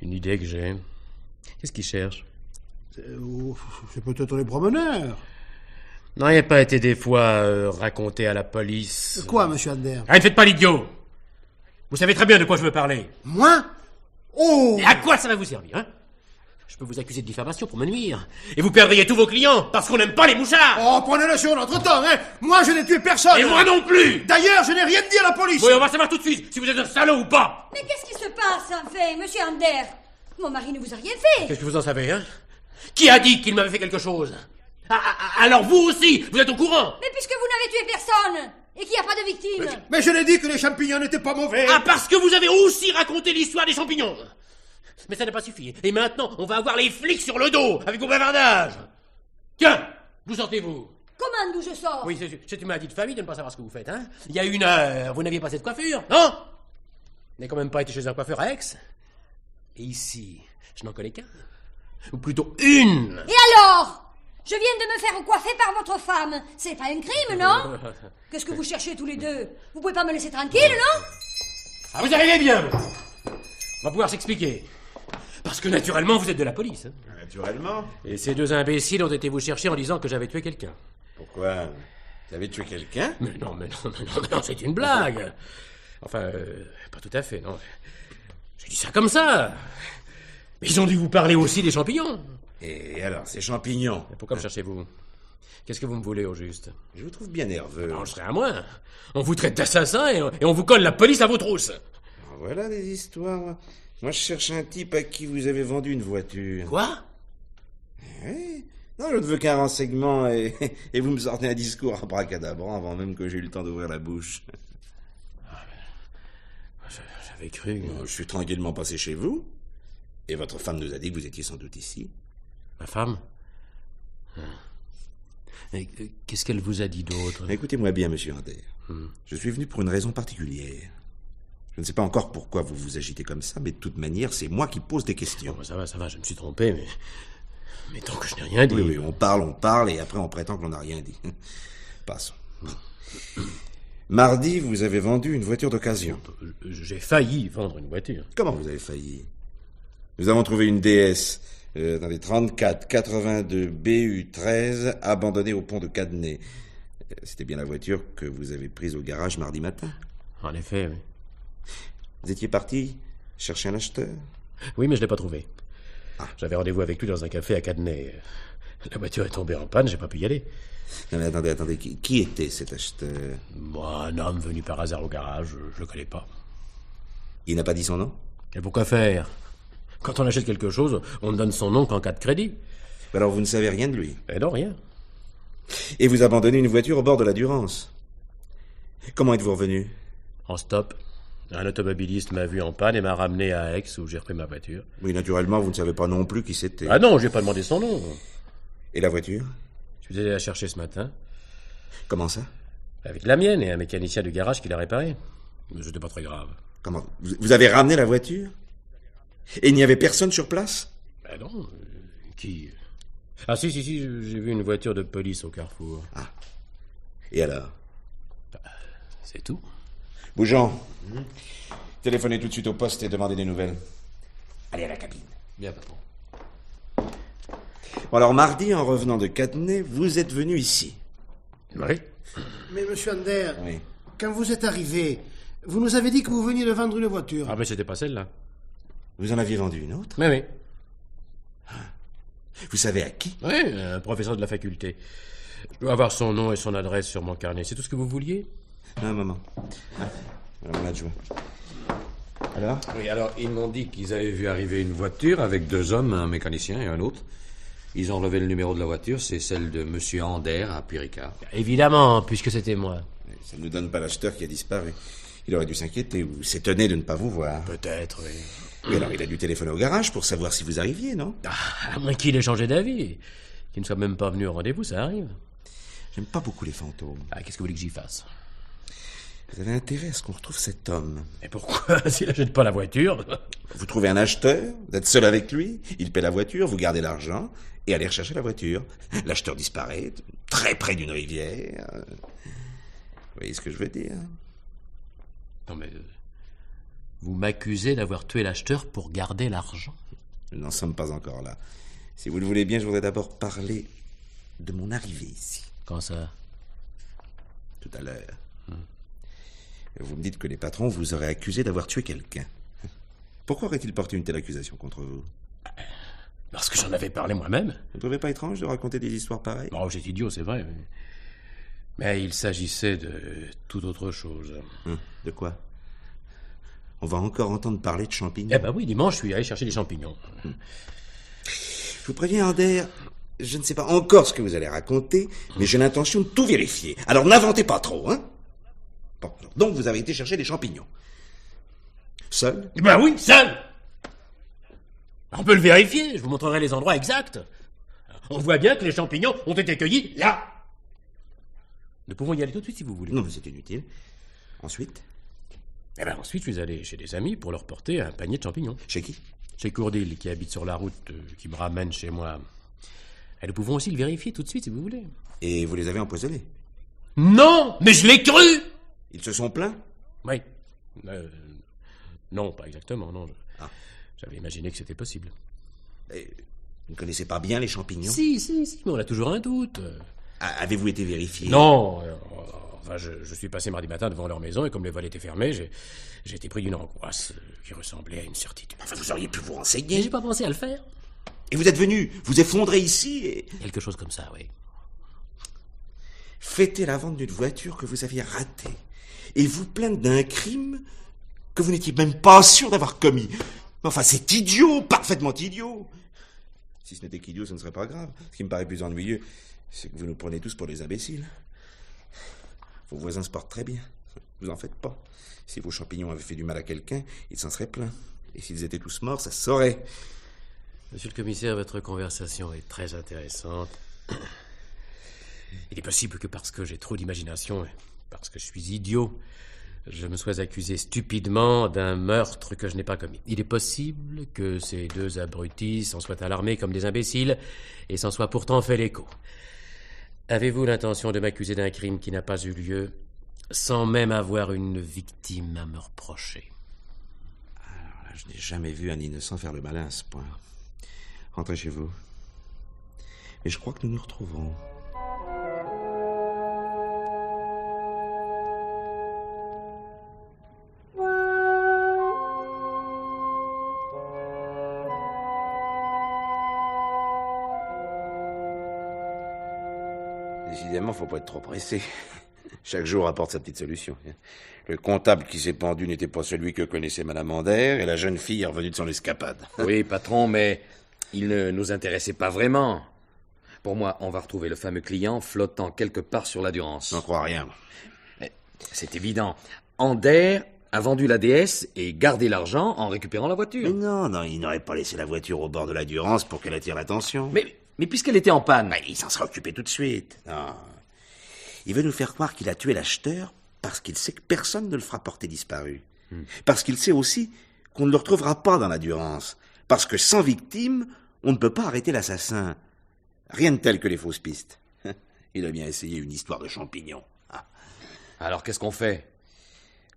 Une idée que j'ai. Qu'est-ce qu'ils cherchent? C'est peut-être les promeneurs. N'auriez pas été des fois raconté à la police? Quoi, monsieur Ander? Ah, ne faites pas l'idiot! Vous savez très bien de quoi je veux parler. Moi? Oh! Et à quoi ça va vous servir, hein? Je peux vous accuser de diffamation pour me nuire. Et vous perdriez tous vos clients parce qu'on n'aime pas les mouchards. Oh, prenez-le sur notre temps, hein! Moi, je n'ai tué personne! Et moi non plus! D'ailleurs, je n'ai rien dit à la police! Oui, on va savoir tout de suite si vous êtes un salaud ou pas! Mais qu'est-ce qui se passe, enfin, monsieur Ander? Mon mari ne vous a rien fait. Qu'est-ce que vous en savez, hein? Qui a dit qu'il m'avait fait quelque chose? Alors vous aussi, vous êtes au courant? Mais puisque vous n'avez tué personne, Et qu'il n'y a pas de victime. Mais je l'ai dit que les champignons n'étaient pas mauvais. Ah, parce que vous avez aussi raconté l'histoire des champignons. Mais ça n'a pas suffi. Et maintenant, on va avoir les flics sur le dos, avec vos bavardages. Tiens, d'où sortez-vous? Comment d'où je sors? Oui, c'est une maladie de famille de ne pas savoir ce que vous faites, hein. Il y a 1 heure, vous n'aviez pas cette coiffure, non? Vous n'avez quand même pas été chez un coiffeur à Aix. Et ici, je n'en connais qu'un. Ou plutôt une. Et alors? Je viens de me faire coiffer par votre femme. C'est pas un crime, non? Qu'est-ce que vous cherchez tous les deux? Vous pouvez pas me laisser tranquille, non? Ah, vous arrivez bien. On va pouvoir s'expliquer. Parce que naturellement, vous êtes de la police. Hein. Naturellement. Et ces 2 imbéciles ont été vous chercher en disant que j'avais tué quelqu'un. Pourquoi? Vous avez tué quelqu'un? Mais non, c'est une blague. Enfin, pas tout à fait, non. J'ai dit ça comme ça. Mais ils ont dû vous parler aussi des champignons. Et alors, ces champignons? Et pourquoi me cherchez-vous? Qu'est-ce que vous me voulez, au juste? Je vous trouve bien nerveux. Non, je serais à moins. On vous traite d'assassin et on vous colle la police à vos trousses. Voilà des histoires. Moi, je cherche un type à qui vous avez vendu une voiture. Quoi? Oui. Non, je ne veux qu'un renseignement et vous me sortez un discours abracadabrant avant même que j'ai eu le temps d'ouvrir la bouche. J'avais cru... Je suis tranquillement passé chez vous et votre femme nous a dit que vous étiez sans doute ici. Ma femme? Et qu'est-ce qu'elle vous a dit d'autre? Écoutez-moi bien, monsieur Ander. Je suis venu pour une raison particulière. Je ne sais pas encore pourquoi vous vous agitez comme ça, mais de toute manière, c'est moi qui pose des questions. Oh, ça va, je me suis trompé, mais tant que je n'ai rien dit... Oui, on parle, et après on prétend que l'on n'a rien dit. Passons. Mardi, vous avez vendu une voiture d'occasion. J'ai failli vendre une voiture. Comment vous avez failli? Nous avons trouvé une DS dans les 34 82 BU 13 abandonnée au pont de Cadenet. C'était bien la voiture que vous avez prise au garage mardi matin? En effet, oui. Vous étiez parti chercher un acheteur? Oui, mais je ne l'ai pas trouvé. J'avais rendez-vous avec lui dans un café à Cadenet. La voiture est tombée en panne, j'ai pas pu y aller. Non, mais attendez. Qui était cet acheteur? Un homme venu par hasard au garage, je le connais pas. Il n'a pas dit son nom? Et pourquoi faire? Quand on achète quelque chose, on ne donne son nom qu'en cas de crédit. Alors vous ne savez rien de lui? Eh non, rien. Et vous abandonnez une voiture au bord de la Durance. Comment êtes-vous revenu? En stop. Un automobiliste m'a vu en panne et m'a ramené à Aix où j'ai repris ma voiture. Oui, naturellement, vous ne savez pas non plus qui c'était. Ah non, j'ai pas demandé son nom. Et la voiture? Je suis allé la chercher ce matin. Comment ça? Avec la mienne et un mécanicien du garage qui l'a réparée. Mais c'était pas très grave. Comment? Vous avez ramené la voiture? Et il n'y avait personne sur place? Ben non. Qui? Ah si, j'ai vu une voiture de police au carrefour. Ah. Et alors? C'est tout. Bougeons. Téléphonez tout de suite au poste et demandez des nouvelles. Allez à la cabine. Bien, patron. Bon, alors, mardi, en revenant de Cadenet, vous êtes venu ici. Oui. Mais monsieur Ander, Oui. quand vous êtes arrivé, vous nous avez dit que vous veniez de vendre une voiture. Ah, mais c'était pas celle-là. Vous en aviez vendu une autre? Oui. Vous savez à qui? Oui, un professeur de la faculté. Je dois avoir son nom et son adresse sur mon carnet. C'est tout ce que vous vouliez? Un moment. Mon adjoint. Alors? Oui, alors, ils m'ont dit qu'ils avaient vu arriver une voiture avec 2 hommes, un mécanicien et un autre. Ils ont relevé le numéro de la voiture, c'est celle de monsieur Ander à Puy-Ricard. Évidemment, puisque c'était moi. Ça ne nous donne pas l'acheteur qui a disparu. Il aurait dû s'inquiéter ou s'étonner de ne pas vous voir. Peut-être, oui. Et alors, il a dû téléphoner au garage pour savoir si vous arriviez, non? À moins qu'il ait changé d'avis. Qu'il ne soit même pas venu au rendez-vous, ça arrive. J'aime pas beaucoup les fantômes. Qu'est-ce que vous voulez que j'y fasse? Vous avez intérêt à ce qu'on retrouve cet homme. Et pourquoi? S'il n'achète pas la voiture? Vous trouvez un acheteur, vous êtes seul avec lui, il paie la voiture, vous gardez l'argent et allez rechercher la voiture. L'acheteur disparaît, très près d'une rivière. Vous voyez ce que je veux dire? Non mais... Vous m'accusez d'avoir tué l'acheteur pour garder l'argent? Nous n'en sommes pas encore là. Si vous le voulez bien, je voudrais d'abord parler de mon arrivée ici. Quand ça? Tout à l'heure. Vous me dites que les patrons vous auraient accusé d'avoir tué quelqu'un. Pourquoi aurait-il porté une telle accusation contre vous? Parce que j'en avais parlé moi-même. Vous ne trouvez pas étrange de raconter des histoires pareilles? Oh, j'ai idiot, c'est vrai. Mais il s'agissait de toute autre chose. De quoi? On va encore entendre parler de champignons. Eh ben oui, dimanche, je suis allé chercher des champignons. Je vous préviens, Ander, je ne sais pas encore ce que vous allez raconter, mais j'ai l'intention de tout vérifier. Alors n'inventez pas trop, hein? Bon, donc vous avez été chercher des champignons. Seul? Ben oui, seul. On peut le vérifier, je vous montrerai les endroits exacts. On voit bien que les champignons ont été cueillis là. Nous pouvons y aller tout de suite si vous voulez. Non, mais c'est inutile. Ensuite? Eh ben ensuite, je suis allé chez des amis pour leur porter un panier de champignons. Chez qui? Chez Courdil, qui habite sur la route qui me ramène chez moi. Et nous pouvons aussi le vérifier tout de suite si vous voulez. Et vous les avez empoisonnés? Non, mais je l'ai cru. Ils se sont plaints? Oui. Non, pas exactement, non. Ah. J'avais imaginé que c'était possible. Et vous ne connaissez pas bien les champignons? Si, mais on a toujours un doute. Avez-vous été vérifié? Non, enfin, je suis passé mardi matin devant leur maison et comme les volets étaient fermés, j'ai été pris d'une angoisse qui ressemblait à une certitude. Enfin, vous auriez pu vous Mais renseigner. j'ai pas pensé à le faire. Et vous êtes venu vous effondrer ici et... Quelque chose comme ça, oui. fêter la vente d'une voiture que vous aviez ratée et vous plaindre d'un crime que vous n'étiez même pas sûr d'avoir commis. Enfin, c'est idiot, parfaitement idiot. Si ce n'était qu'idiot, ce ne serait pas grave. Ce qui me paraît plus ennuyeux, c'est que vous nous prenez tous pour des imbéciles. Vos voisins se portent très bien. Vous en faites pas. Si vos champignons avaient fait du mal à quelqu'un, ils s'en seraient plaints. Et s'ils étaient tous morts, ça se saurait. Monsieur le commissaire, votre conversation est très intéressante. Il est possible que parce que j'ai trop d'imagination, parce que je suis idiot, je me sois accusé stupidement d'un meurtre que je n'ai pas commis. Il est possible que ces deux abrutis s'en soient alarmés comme des imbéciles et s'en soient pourtant fait l'écho. Avez-vous l'intention de m'accuser d'un crime qui n'a pas eu lieu, sans même avoir une victime à me reprocher? Alors là, je n'ai jamais vu un innocent faire le malin à ce point. Rentrez chez vous. Mais je crois que nous nous retrouverons. Décidément, faut pas être trop pressé. Chaque jour apporte sa petite solution. Le comptable qui s'est pendu n'était pas celui que connaissait Madame Ander, et la jeune fille est revenue de son escapade. Oui, patron, mais il ne nous intéressait pas vraiment. Pour moi, on va retrouver le fameux client flottant quelque part sur la Durance. J'en crois rien. Mais c'est évident. Ander a vendu la déesse et gardé l'argent en récupérant la voiture. Mais non, il n'aurait pas laissé la voiture au bord de la Durance pour qu'elle attire l'attention. Mais puisqu'elle était en panne... Il s'en sera occupé tout de suite. Non. Il veut nous faire croire qu'il a tué l'acheteur parce qu'il sait que personne ne le fera porter disparu. Parce qu'il sait aussi qu'on ne le retrouvera pas dans la Durance. Parce que sans victime, on ne peut pas arrêter l'assassin. Rien de tel que les fausses pistes. Il a bien essayé une histoire de champignons. Ah. Alors qu'est-ce qu'on fait?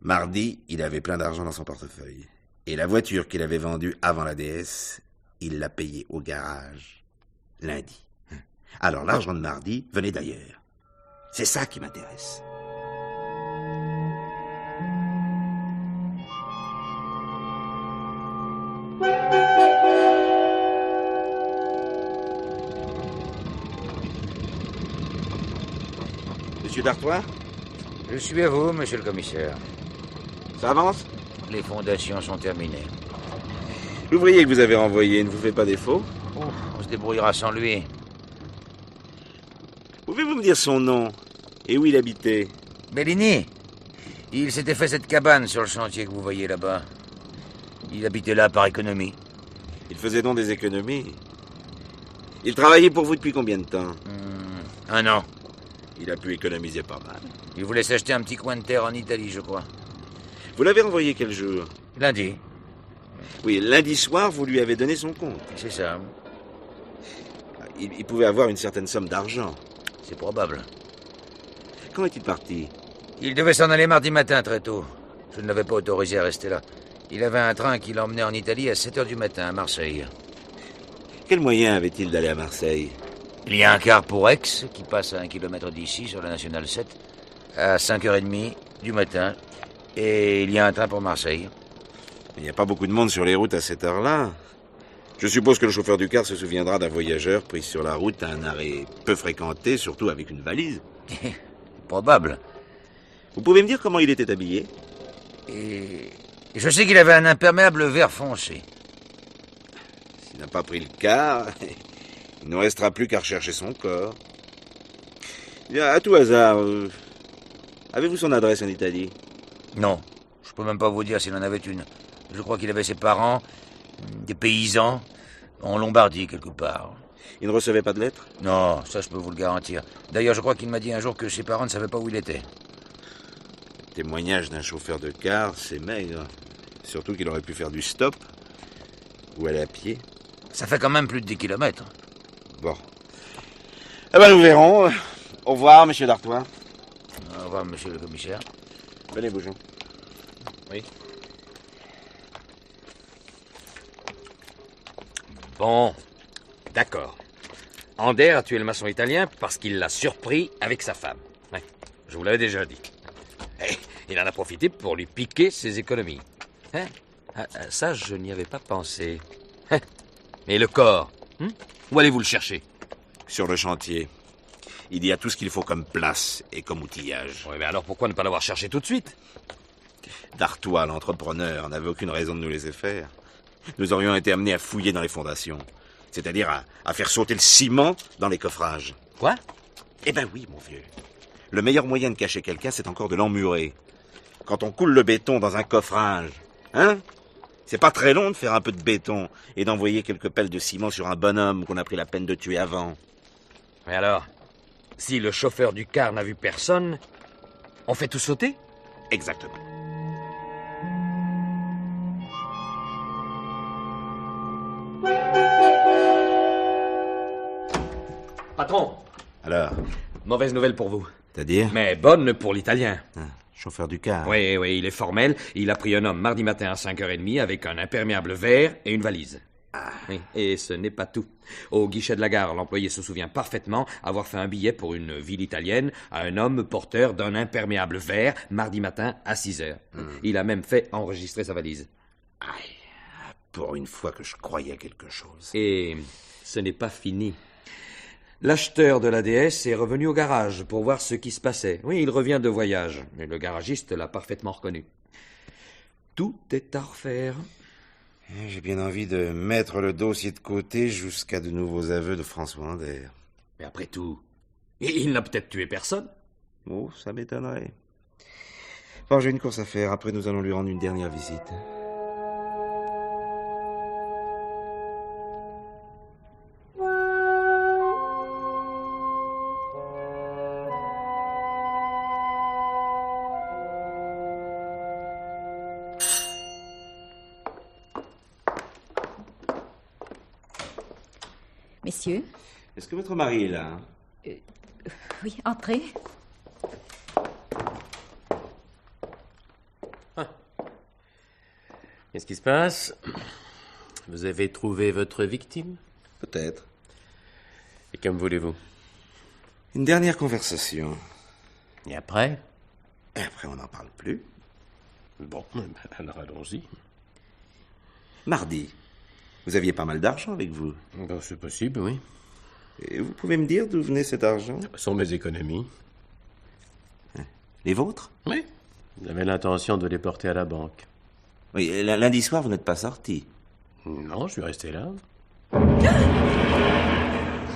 Mardi, il avait plein d'argent dans son portefeuille. Et la voiture qu'il avait vendue avant la déesse, il l'a payée au garage. Lundi. Alors l'argent de mardi venait d'ailleurs. C'est ça qui m'intéresse. Monsieur Dartois? Je suis à vous, monsieur le commissaire. Ça avance? Les fondations sont terminées. L'ouvrier que vous avez renvoyé ne vous fait pas défaut? On se débrouillera sans lui. Pouvez-vous me dire son nom et où il habitait? Bellini. Il s'était fait cette cabane sur le chantier que vous voyez là-bas. Il habitait là par économie. Il faisait donc des économies. Il travaillait pour vous depuis combien de temps? 1 an. Il a pu économiser pas mal. Il voulait s'acheter un petit coin de terre en Italie, je crois. Vous l'avez renvoyé quel jour? Lundi. Oui, lundi soir, vous lui avez donné son compte. C'est ça. Il pouvait avoir une certaine somme d'argent. C'est probable. Quand est-il parti? Il devait s'en aller mardi matin très tôt. Je ne l'avais pas autorisé à rester là. Il avait un train qui l'emmenait en Italie à 7h du matin, à Marseille. Quel moyen avait-il d'aller à Marseille? Il y a un car pour Aix qui passe à 1 kilomètre d'ici, sur la Nationale 7, à 5h30 du matin. Et il y a un train pour Marseille. Il n'y a pas beaucoup de monde sur les routes à cette heure-là. Je suppose que le chauffeur du car se souviendra d'un voyageur pris sur la route à un arrêt peu fréquenté, surtout avec une valise. Probable. Vous pouvez me dire comment il était habillé? Et je sais qu'il avait un imperméable vert foncé. S'il n'a pas pris le car, il ne restera plus qu'à rechercher son corps. Bien, à tout hasard, Avez-vous son adresse en Italie? Non, je peux même pas vous dire s'il en avait une. Je crois qu'il avait ses parents, des paysans, en Lombardie quelque part. Il ne recevait pas de lettres? Non, ça je peux vous le garantir. D'ailleurs, je crois qu'il m'a dit un jour que ses parents ne savaient pas où il était. Le témoignage d'un chauffeur de car, c'est maigre. Surtout qu'il aurait pu faire du stop. Ou aller à pied. Ça fait quand même plus de 10 kilomètres. Bon. Eh ben, nous verrons. Au revoir, monsieur Dartois. Au revoir, monsieur le commissaire. Venez, Bougeon. Oui. Bon, d'accord. Ander a tué le maçon italien parce qu'il l'a surpris avec sa femme. Ouais, je vous l'avais déjà dit. Et il en a profité pour lui piquer ses économies. Hein? Ça, je n'y avais pas pensé. Hein? Et le corps, où allez-vous le chercher? Sur le chantier. Il y a tout ce qu'il faut comme place et comme outillage. Oui, mais alors pourquoi ne pas l'avoir cherché tout de suite? Dartois, l'entrepreneur, n'avait aucune raison de nous laisser faire. Nous aurions été amenés à fouiller dans les fondations. C'est-à-dire à faire sauter le ciment dans les coffrages. Quoi? Eh ben oui, mon vieux. Le meilleur moyen de cacher quelqu'un, c'est encore de l'emmurer. Quand on coule le béton dans un coffrage, hein? C'est pas très long de faire un peu de béton et d'envoyer quelques pelles de ciment sur un bonhomme qu'on a pris la peine de tuer avant. Mais alors, si le chauffeur du car n'a vu personne, on fait tout sauter? Exactement. Patron! Alors? Mauvaise nouvelle pour vous. C'est-à-dire? Mais bonne pour l'Italien. Chauffeur du car. Oui, il est formel. Il a pris un homme mardi matin à 5h30 avec un imperméable vert et une valise. Oui, et ce n'est pas tout. Au guichet de la gare, l'employé se souvient parfaitement avoir fait un billet pour une ville italienne à un homme porteur d'un imperméable vert mardi matin à 6h. Il a même fait enregistrer sa valise. Aïe, pour une fois que je croyais à quelque chose. Et ce n'est pas fini. L'acheteur de la déesse est revenu au garage pour voir ce qui se passait. Oui, il revient de voyage, mais le garagiste l'a parfaitement reconnu. Tout est à refaire. J'ai bien envie de mettre le dossier de côté jusqu'à de nouveaux aveux de François Ander. Mais après tout, il n'a peut-être tué personne. Oh, ça m'étonnerait. Bon, j'ai une course à faire. Après, nous allons lui rendre une dernière visite. Messieurs? Est-ce que votre mari est là? Oui, entrez. Qu'est-ce qui se passe? Vous avez trouvé votre victime? Peut-être. Et comme voulez-vous? Une dernière conversation. Et après? Et après, on n'en parle plus. Bon, alors allons-y. Mardi, vous aviez pas mal d'argent avec vous? Ben, c'est possible, oui. Et vous pouvez me dire d'où venait cet argent? Ce sont mes économies. Les vôtres? Oui. J'avais l'intention de les porter à la banque. Oui, lundi soir, vous n'êtes pas sorti. Non, je suis resté là.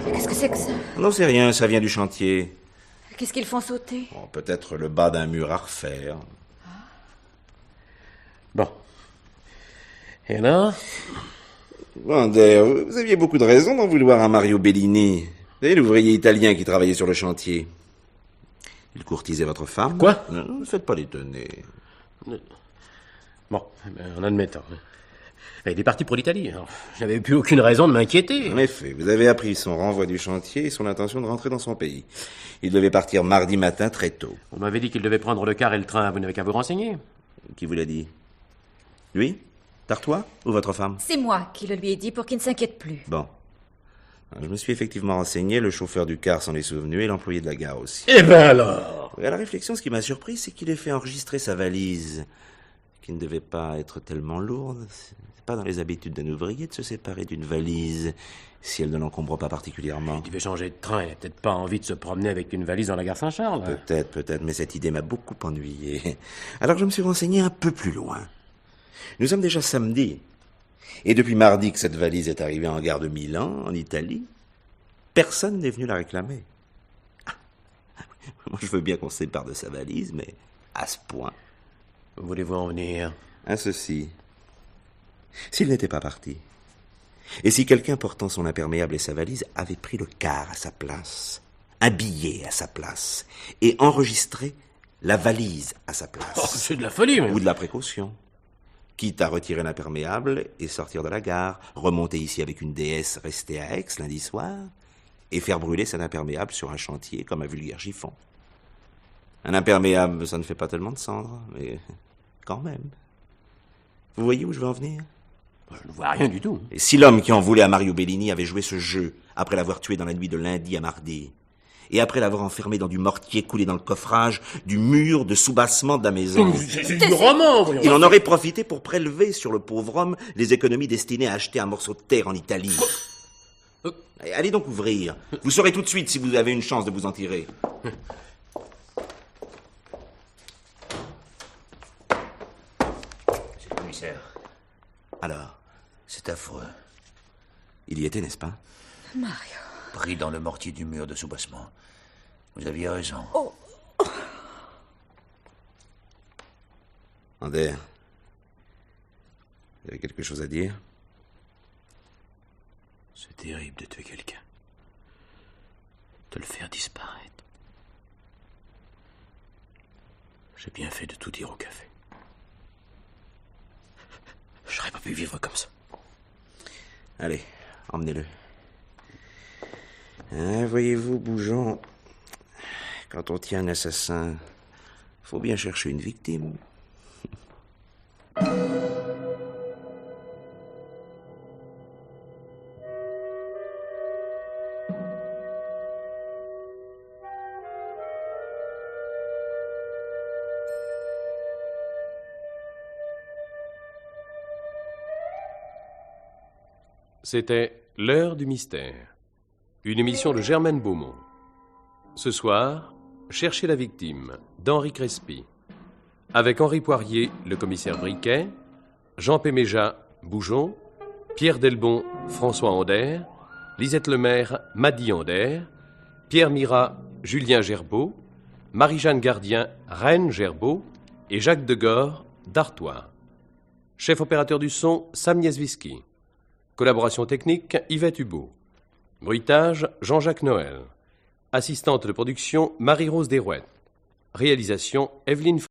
Qu'est-ce que c'est que ça? Non, c'est rien, ça vient du chantier. Qu'est-ce qu'ils font sauter? Oh, peut-être le bas d'un mur à refaire. Bon. Et alors? Ander, vous aviez beaucoup de raisons d'en vouloir à Mario Bellini. Vous savez, l'ouvrier italien qui travaillait sur le chantier. Il courtisait votre femme. Quoi? Ne faites pas l'étonner. Bon, en admettant. Il est parti pour l'Italie. Je n'avais plus aucune raison de m'inquiéter. En effet, vous avez appris son renvoi du chantier et son intention de rentrer dans son pays. Il devait partir mardi matin très tôt. On m'avait dit qu'il devait prendre le car et le train. Vous n'avez qu'à vous renseigner. Qui vous l'a dit? Lui? Dartois ou votre femme? C'est moi qui le lui ai dit pour qu'il ne s'inquiète plus. Bon. Je me suis effectivement renseigné, le chauffeur du car s'en est souvenu et l'employé de la gare aussi. Eh ben alors! À la réflexion, ce qui m'a surpris, c'est qu'il ait fait enregistrer sa valise, qui ne devait pas être tellement lourde. C'est pas dans les habitudes d'un ouvrier de se séparer d'une valise, si elle ne l'encombre pas particulièrement. Il devait changer de train, il n'a peut-être pas envie de se promener avec une valise dans la gare Saint-Charles. Peut-être, mais cette idée m'a beaucoup ennuyé. Alors je me suis renseigné un peu plus loin. Nous sommes déjà samedi. Et depuis mardi que cette valise est arrivée en gare de Milan, en Italie, personne n'est venu la réclamer. Moi, je veux bien qu'on se sépare de sa valise, mais à ce point. Où voulez-vous en venir? À ceci. S'il n'était pas parti, et si quelqu'un portant son imperméable et sa valise avait pris le quart à sa place, un billet à sa place, et enregistré la valise à sa place. Oh, c'est de la folie, mais... Ou de la précaution. Quitte à retirer l'imperméable et sortir de la gare, remonter ici avec une déesse restée à Aix lundi soir, et faire brûler cet imperméable sur un chantier comme un vulgaire chiffon. Un imperméable, ça ne fait pas tellement de cendres, mais quand même. Vous voyez où je veux en venir? Je ne vois rien du tout. Et si l'homme qui en voulait à Mario Bellini avait joué ce jeu après l'avoir tué dans la nuit de lundi à mardi, et après l'avoir enfermé dans du mortier coulé dans le coffrage du mur de soubassement de la maison. C'est du roman, voyons. Il en aurait profité pour prélever sur le pauvre homme les économies destinées à acheter un morceau de terre en Italie. Allez donc ouvrir. Vous saurez tout de suite si vous avez une chance de vous en tirer. C'est le commissaire. Alors, C'est affreux. il y était, n'est-ce pas? Mario. Pris dans le mortier du mur de soubassement. Vous aviez raison. Oh. Ander, vous avez quelque chose à dire? C'est terrible de tuer quelqu'un. De le faire disparaître. J'ai bien fait de tout dire au café. J'aurais pas pu vivre comme ça. Allez, emmenez-le. Hein, voyez-vous, Bougeon, quand on tient un assassin, faut bien chercher une victime. C'était L'heure du mystère, une émission de Germaine Beaumont. Ce soir, Cherchez la victime, d'Henri Crespi, avec Henri Poirier, le commissaire Briquet, Jean Péméja, Bougeon, Pierre Delbon, François Ander, Lisette Lemaire, Maddy Ander, Pierre Mira, Julien Gerbeau, Marie-Jeanne Gardien, Reine Gerbeau, et Jacques Degore, d'Artois. Chef opérateur du son, Sam Nieswiski. Collaboration technique, Yvette Hubeau. Bruitage, Jean-Jacques Noël. Assistante de production, Marie-Rose Desrouettes. Réalisation, Evelyne